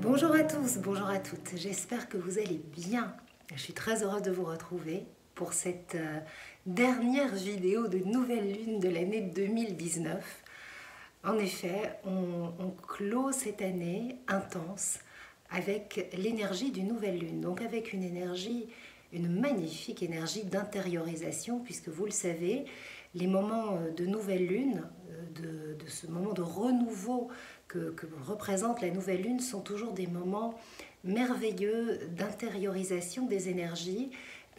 Bonjour à tous, bonjour à toutes, j'espère que vous allez bien. Je suis très heureuse de vous retrouver pour cette dernière vidéo de nouvelle lune de l'année 2019. En effet, on clôt cette année intense avec l'énergie d'une nouvelle lune, donc avec une énergie, une magnifique énergie d'intériorisation, puisque vous le savez, les moments de nouvelle lune, de ce moment de renouveau que représente la nouvelle lune sont toujours des moments merveilleux d'intériorisation des énergies,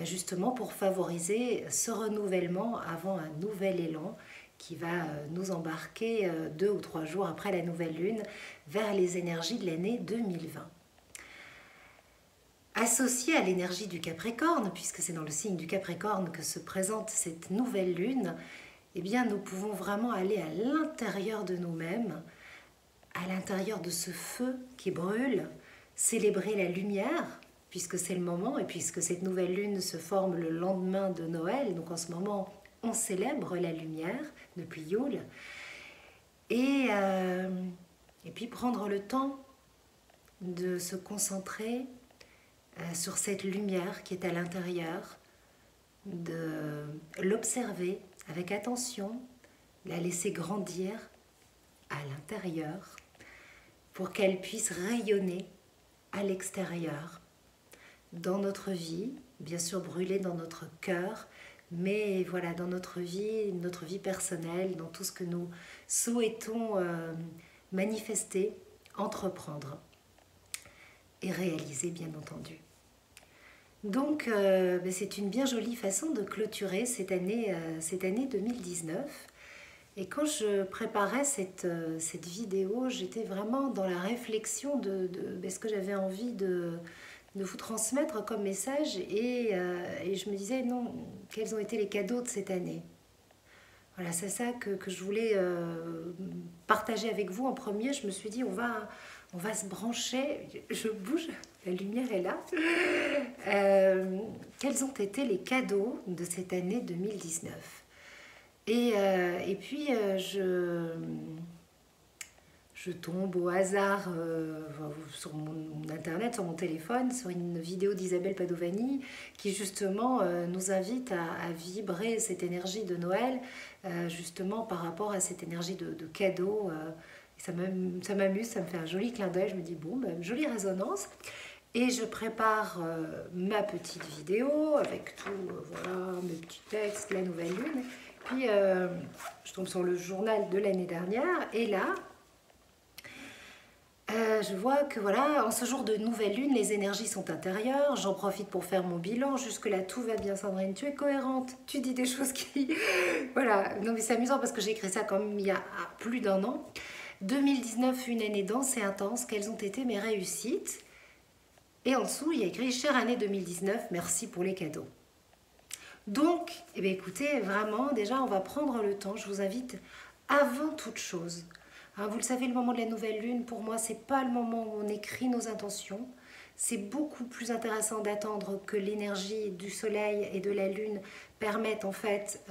justement pour favoriser ce renouvellement avant un nouvel élan qui va nous embarquer 2 ou 3 jours après la nouvelle lune vers les énergies de l'année 2020. Associée à l'énergie du Capricorne, puisque c'est dans le signe du Capricorne que se présente cette nouvelle lune, eh bien nous pouvons vraiment aller à l'intérieur de nous-mêmes, à l'intérieur de ce feu qui brûle, célébrer la lumière, puisque c'est le moment, et puisque cette nouvelle lune se forme le lendemain de Noël, donc en ce moment on célèbre la lumière depuis Yule, et puis prendre le temps de se concentrer sur cette lumière qui est à l'intérieur, de l'observer avec attention, la laisser grandir à l'intérieur pour qu'elle puisse rayonner à l'extérieur, dans notre vie, bien sûr brûler dans notre cœur, mais voilà, dans notre vie personnelle, dans tout ce que nous souhaitons manifester, entreprendre et réaliser, bien entendu. Donc, c'est une bien jolie façon de clôturer cette année 2019. Et quand je préparais cette vidéo, j'étais vraiment dans la réflexion de ce que j'avais envie de vous transmettre comme message. Et je me disais, non, quels ont été les cadeaux de cette année? Voilà, c'est ça que je voulais partager avec vous en premier. Je me suis dit, on va se brancher. Je bouge, la lumière est là. Quels ont été les cadeaux de cette année 2019? Et puis, je tombe au hasard sur mon internet, sur mon téléphone, sur une vidéo d'Isabelle Padovani qui justement nous invite à vibrer cette énergie de Noël, justement par rapport à cette énergie de cadeau. Ça m'amuse, ça me fait un joli clin d'œil. Je me dis, bon, jolie résonance. Et je prépare ma petite vidéo avec tout, voilà, mes petits textes, la nouvelle lune. Puis je tombe sur le journal de l'année dernière et là, je vois que voilà, en ce jour de nouvelle lune, les énergies sont intérieures. J'en profite pour faire mon bilan. Jusque-là, tout va bien, Sandrine. Tu es cohérente. Tu dis des choses qui... Voilà. Non, mais c'est amusant parce que j'ai écrit ça quand même il y a plus d'1 an. 2019, une année dense et intense. Quelles ont été mes réussites? Et en dessous, il y a écrit « Chère année 2019, merci pour les cadeaux ». Donc, eh bien, écoutez, vraiment, déjà, on va prendre le temps. Je vous invite, avant toute chose, hein, vous le savez, le moment de la nouvelle lune, pour moi, c'est pas le moment où on écrit nos intentions. C'est beaucoup plus intéressant d'attendre que l'énergie du soleil et de la lune permette en fait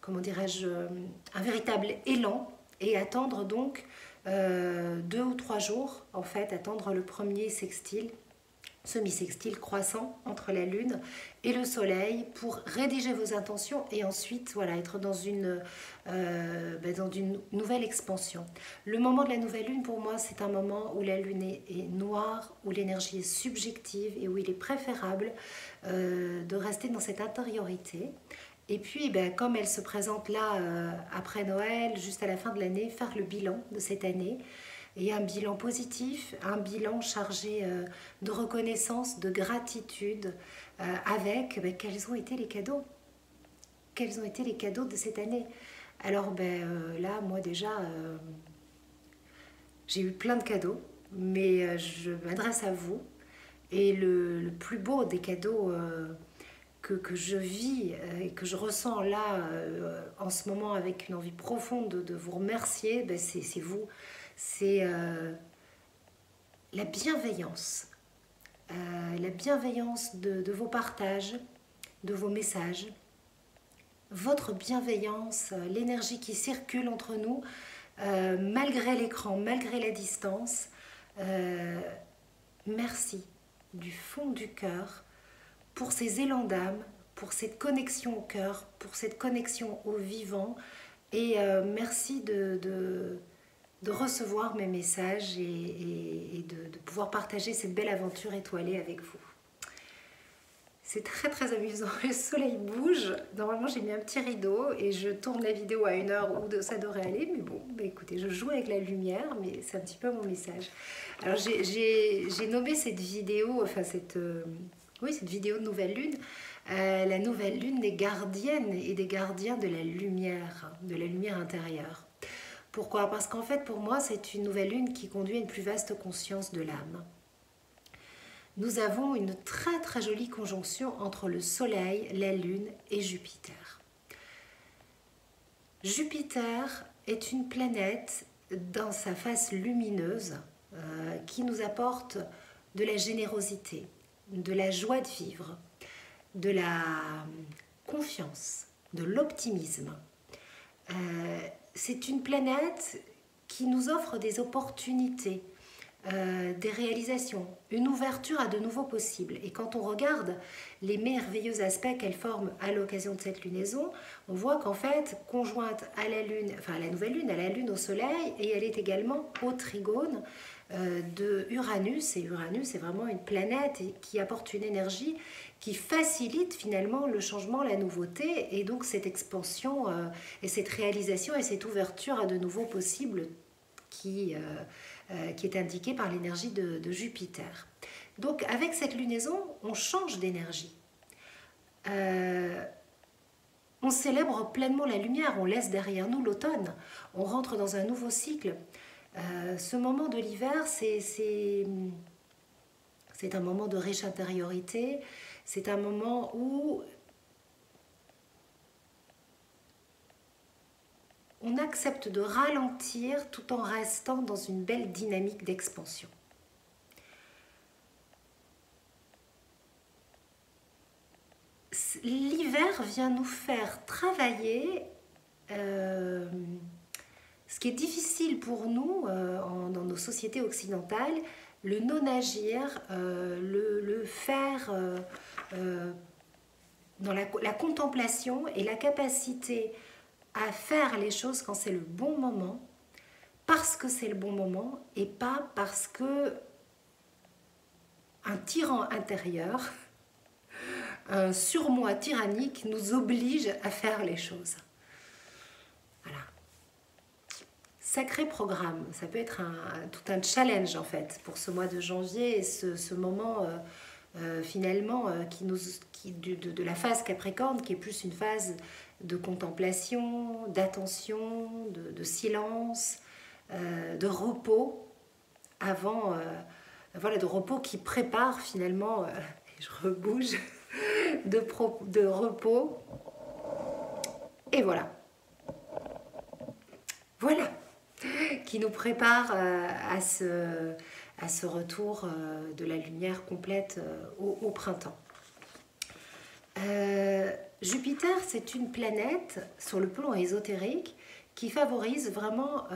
comment dirais-je, un véritable élan et attendre donc 2 ou 3 jours, en fait, attendre le premier sextile, semi-sextile croissant entre la lune et le soleil pour rédiger vos intentions et ensuite voilà, être dans une nouvelle expansion. Le moment de la nouvelle lune pour moi c'est un moment où la lune est noire, où l'énergie est subjective et où il est préférable de rester dans cette intériorité. Et puis, comme elle se présente là, après Noël, juste à la fin de l'année, faire le bilan de cette année. Et un bilan positif, un bilan chargé de reconnaissance, de gratitude, avec quels ont été les cadeaux. Quels ont été les cadeaux de cette année? Alors, là, moi déjà, j'ai eu plein de cadeaux, mais je m'adresse à vous. Et le plus beau des cadeaux... que je vis et que je ressens là en ce moment avec une envie profonde de vous remercier, c'est vous. C'est la bienveillance. La bienveillance de vos partages, de vos messages. Votre bienveillance, l'énergie qui circule entre nous, malgré l'écran, malgré la distance. Merci du fond du cœur pour ces élans d'âme, pour cette connexion au cœur, pour cette connexion au vivant. Et merci de recevoir mes messages et de pouvoir partager cette belle aventure étoilée avec vous. C'est très très amusant, le soleil bouge. Normalement j'ai mis un petit rideau et je tourne la vidéo à 1h où ça devrait aller. Mais bon, bah écoutez, je joue avec la lumière, mais c'est un petit peu mon message. Alors j'ai nommé cette vidéo, enfin cette vidéo de nouvelle lune, la nouvelle lune des gardiennes et des gardiens de la lumière intérieure. Pourquoi? Parce qu'en fait pour moi c'est une nouvelle lune qui conduit à une plus vaste conscience de l'âme. Nous avons une très très jolie conjonction entre le Soleil, la Lune et Jupiter. Jupiter est une planète dans sa face lumineuse qui nous apporte de la générosité, de la joie de vivre, de la confiance, de l'optimisme. C'est une planète qui nous offre des opportunités, des réalisations, une ouverture à de nouveaux possibles. Et quand on regarde les merveilleux aspects qu'elle forme à l'occasion de cette lunaison, on voit qu'en fait, conjointe à la lune, enfin à la nouvelle lune, à la lune au soleil, et elle est également au trigone de Uranus. Et Uranus est vraiment une planète qui apporte une énergie qui facilite finalement le changement, la nouveauté, et donc cette expansion et cette réalisation et cette ouverture à de nouveaux possibles qui est indiquée par l'énergie de Jupiter. Donc avec cette lunaison, on change d'énergie. On célèbre pleinement la lumière, on laisse derrière nous l'automne, on rentre dans un nouveau cycle. Ce moment de l'hiver, c'est un moment de riche intériorité, c'est un moment où on accepte de ralentir tout en restant dans une belle dynamique d'expansion. L'hiver vient nous faire travailler ce qui est difficile pour nous dans nos sociétés occidentales, le non-agir, le faire dans la contemplation et la capacité à faire les choses quand c'est le bon moment, parce que c'est le bon moment et pas parce que un tyran intérieur, un surmoi tyrannique nous oblige à faire les choses. Voilà. Sacré programme, ça peut être tout un challenge en fait pour ce mois de janvier et ce moment finalement de la phase Capricorne qui est plus une phase de contemplation, d'attention, de silence, de repos avant, voilà, de repos qui prépare finalement, je rebouge, de repos, et voilà, qui nous prépare à ce retour de la lumière complète au printemps. Jupiter, c'est une planète sur le plan ésotérique qui favorise vraiment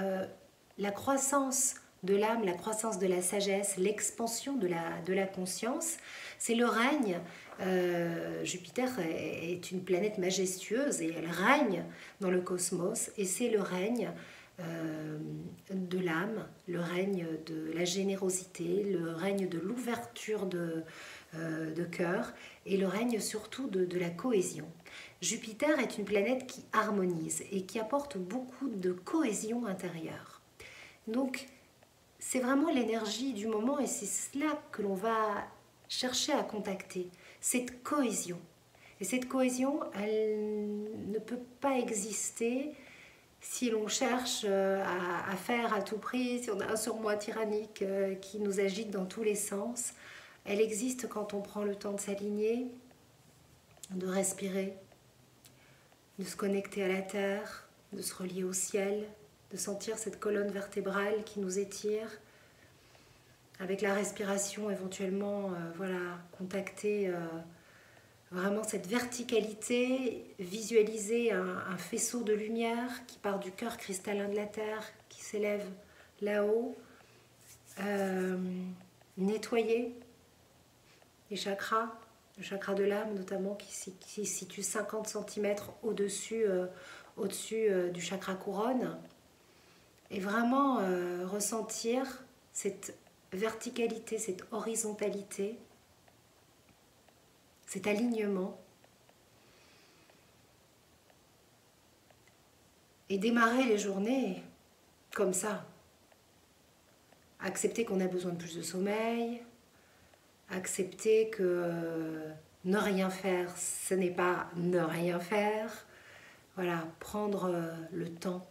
la croissance de l'âme, la croissance de la sagesse, l'expansion de la conscience. C'est le règne. Jupiter est une planète majestueuse et elle règne dans le cosmos, et c'est le règne de l'âme, le règne de la générosité, le règne de l'ouverture de cœur et le règne surtout de la cohésion. Jupiter est une planète qui harmonise et qui apporte beaucoup de cohésion intérieure. Donc c'est vraiment l'énergie du moment et c'est cela que l'on va chercher à contacter, cette cohésion. Et cette cohésion, elle ne peut pas exister si l'on cherche à faire à tout prix, si on a un surmoi tyrannique qui nous agite dans tous les sens. Elle existe quand on prend le temps de s'aligner, de respirer, de se connecter à la terre, de se relier au ciel, de sentir cette colonne vertébrale qui nous étire. Avec la respiration, éventuellement, contacter vraiment cette verticalité, visualiser un faisceau de lumière qui part du cœur cristallin de la terre, qui s'élève là-haut, nettoyer les chakras, le chakra de l'âme notamment qui se situe 50 cm au-dessus du chakra couronne, et vraiment ressentir cette verticalité, cette horizontalité, cet alignement, et démarrer les journées comme ça. Accepter qu'on a besoin de plus de sommeil, accepter que ne rien faire, ce n'est pas ne rien faire. Voilà, prendre le temps,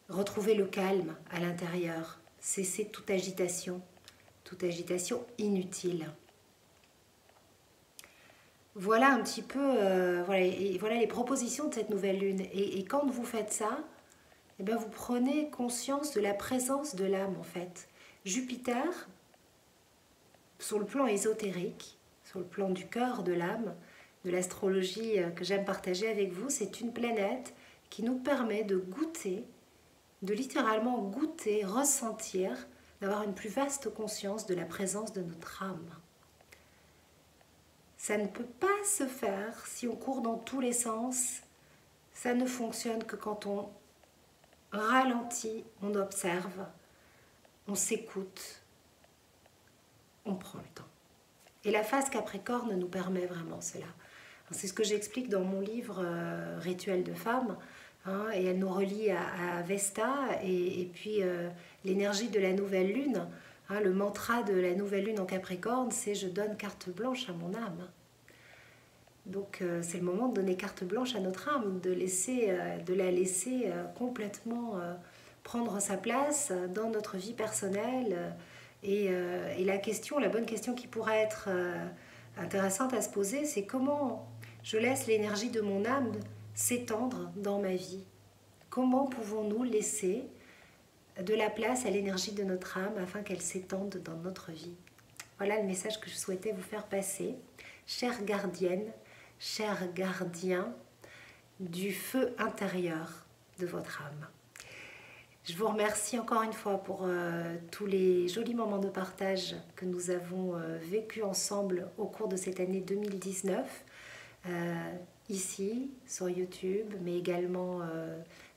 retrouver le calme à l'intérieur, cesser toute agitation inutile. Voilà un petit peu, voilà les propositions de cette nouvelle lune. Et quand vous faites ça, eh bien vous prenez conscience de la présence de l'âme en fait. Jupiter, sur le plan ésotérique, sur le plan du cœur de l'âme, de l'astrologie que j'aime partager avec vous, c'est une planète qui nous permet de goûter, de littéralement goûter, ressentir, d'avoir une plus vaste conscience de la présence de notre âme. Ça ne peut pas se faire si on court dans tous les sens. Ça ne fonctionne que quand on ralentit, on observe, on s'écoute, on prend le temps. Et la phase Capricorne nous permet vraiment cela. C'est ce que j'explique dans mon livre Rituel de femme, hein, et elle nous relie à Vesta et puis l'énergie de la nouvelle lune. Hein, le mantra de la nouvelle lune en Capricorne, c'est « je donne carte blanche à mon âme ». Donc c'est le moment de donner carte blanche à notre âme, de la laisser complètement prendre sa place dans notre vie personnelle. Et la bonne question qui pourrait être intéressante à se poser, c'est comment je laisse l'énergie de mon âme s'étendre dans ma vie. Comment pouvons-nous laisser de la place à l'énergie de notre âme afin qu'elle s'étende dans notre vie? Voilà le message que je souhaitais vous faire passer. Chère gardienne, chers gardiens du feu intérieur de votre âme. Je vous remercie encore une fois pour tous les jolis moments de partage que nous avons vécus ensemble au cours de cette année 2019, ici sur YouTube, mais également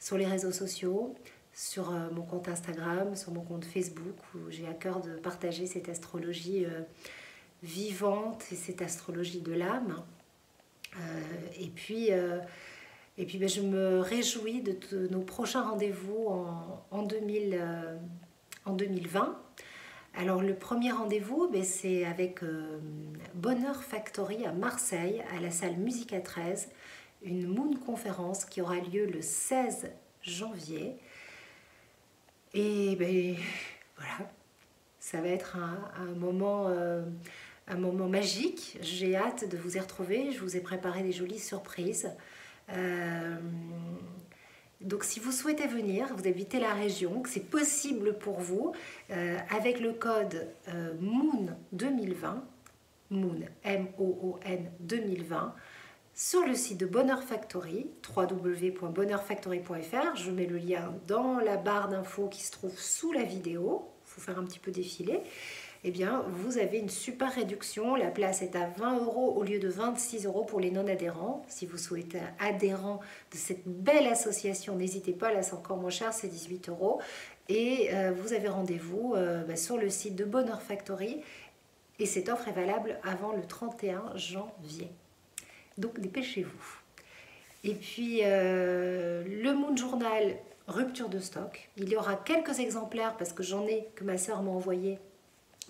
sur les réseaux sociaux, sur mon compte Instagram, sur mon compte Facebook, où j'ai à cœur de partager cette astrologie vivante et cette astrologie de l'âme. Et puis je me réjouis de nos prochains rendez-vous en 2020. Alors le premier rendez-vous, c'est avec Bonheur Factory à Marseille, à la salle Musica 13, une Moon conférence qui aura lieu le 16 janvier. Et voilà, ça va être un moment magique. J'ai hâte de vous y retrouver. Je vous ai préparé des jolies surprises. Donc si vous souhaitez venir, vous habitez la région, que c'est possible pour vous, avec le code MOON 2020, MOON, M-O-O-N 2020, sur le site de Bonheur Factory, www.bonheurfactory.fr. Je mets le lien dans la barre d'infos qui se trouve sous la vidéo. Il faut faire un petit peu défiler. Eh bien, vous avez une super réduction. La place est à 20 € au lieu de 26 € pour les non-adhérents. Si vous souhaitez être adhérent de cette belle association, n'hésitez pas, là c'est encore moins cher, c'est 18 €. Et vous avez rendez-vous sur le site de Bonheur Factory. Et cette offre est valable avant le 31 janvier. Donc dépêchez-vous. Et puis le Moon Journal, rupture de stock. Il y aura quelques exemplaires parce que j'en ai que ma sœur m'a envoyé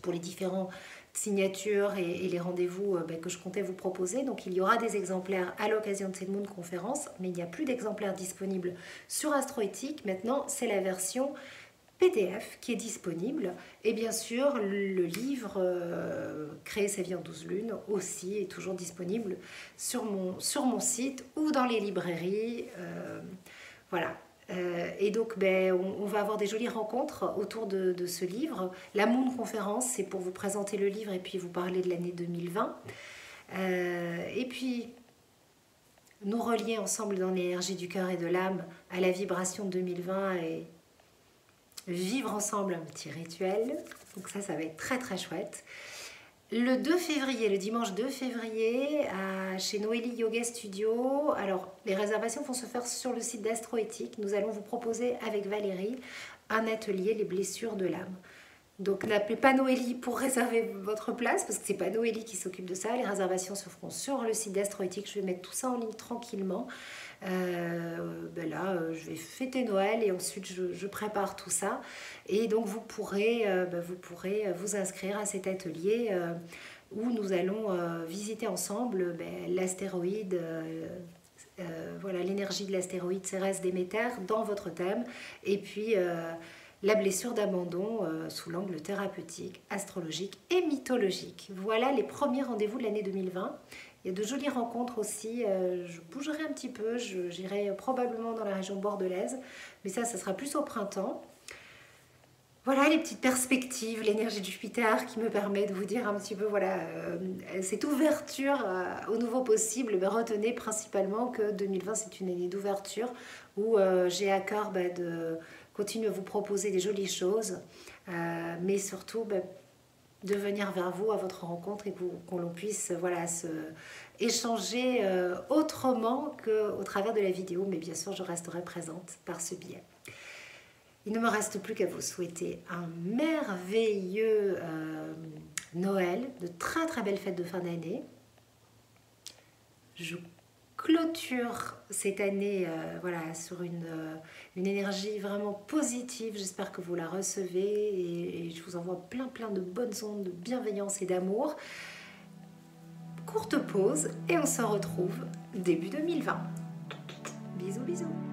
pour les différentes signatures et les rendez-vous que je comptais vous proposer. Donc il y aura des exemplaires à l'occasion de cette Moon conférence, mais il n'y a plus d'exemplaires disponibles sur Astroéthique. Maintenant, c'est la version PDF qui est disponible. Et bien sûr, le livre Créer sa vie en 12 lunes aussi est toujours disponible sur mon site ou dans les librairies. Voilà. Et donc, on va avoir des jolies rencontres autour de ce livre. La Moon conférence, c'est pour vous présenter le livre et puis vous parler de l'année 2020. Et puis, nous relier ensemble dans l'énergie du cœur et de l'âme à la vibration 2020 et vivre ensemble un petit rituel. Donc ça va être très très chouette. Le 2 février, le dimanche 2 février, chez Noélie Yoga Studio. Alors, les réservations vont se faire sur le site d'Astroéthique. Nous allons vous proposer avec Valérie un atelier, les blessures de l'âme. Donc, n'appelez pas Noélie pour réserver votre place, parce que c'est pas Noélie qui s'occupe de ça. Les réservations se feront sur le site d'Astroéthique. Je vais mettre tout ça en ligne tranquillement. Là, je vais fêter Noël et ensuite je prépare tout ça. Et donc, vous pourrez vous inscrire à cet atelier où nous allons visiter ensemble l'astéroïde, voilà, l'énergie de l'astéroïde Cérès Déméter dans votre thème. Et puis, la blessure d'abandon sous l'angle thérapeutique, astrologique et mythologique. Voilà les premiers rendez-vous de l'année 2020. Il y a de jolies rencontres aussi. Je bougerai un petit peu, j'irai probablement dans la région bordelaise, mais ça sera plus au printemps. Voilà les petites perspectives, l'énergie de Jupiter qui me permet de vous dire un petit peu, voilà, cette ouverture au nouveau possible. Retenez principalement que 2020 c'est une année d'ouverture où j'ai à cœur de continuer à vous proposer des jolies choses, mais surtout de venir vers vous à votre rencontre et qu'on l'on puisse échanger autrement qu'au travers de la vidéo, mais bien sûr je resterai présente par ce biais. Il ne me reste plus qu'à vous souhaiter un merveilleux Noël, de très très belles fêtes de fin d'année. Je clôture cette année sur une énergie vraiment positive. J'espère que vous la recevez et je vous envoie plein de bonnes ondes de bienveillance et d'amour. Courte pause et on se retrouve début 2020. Bisous bisous.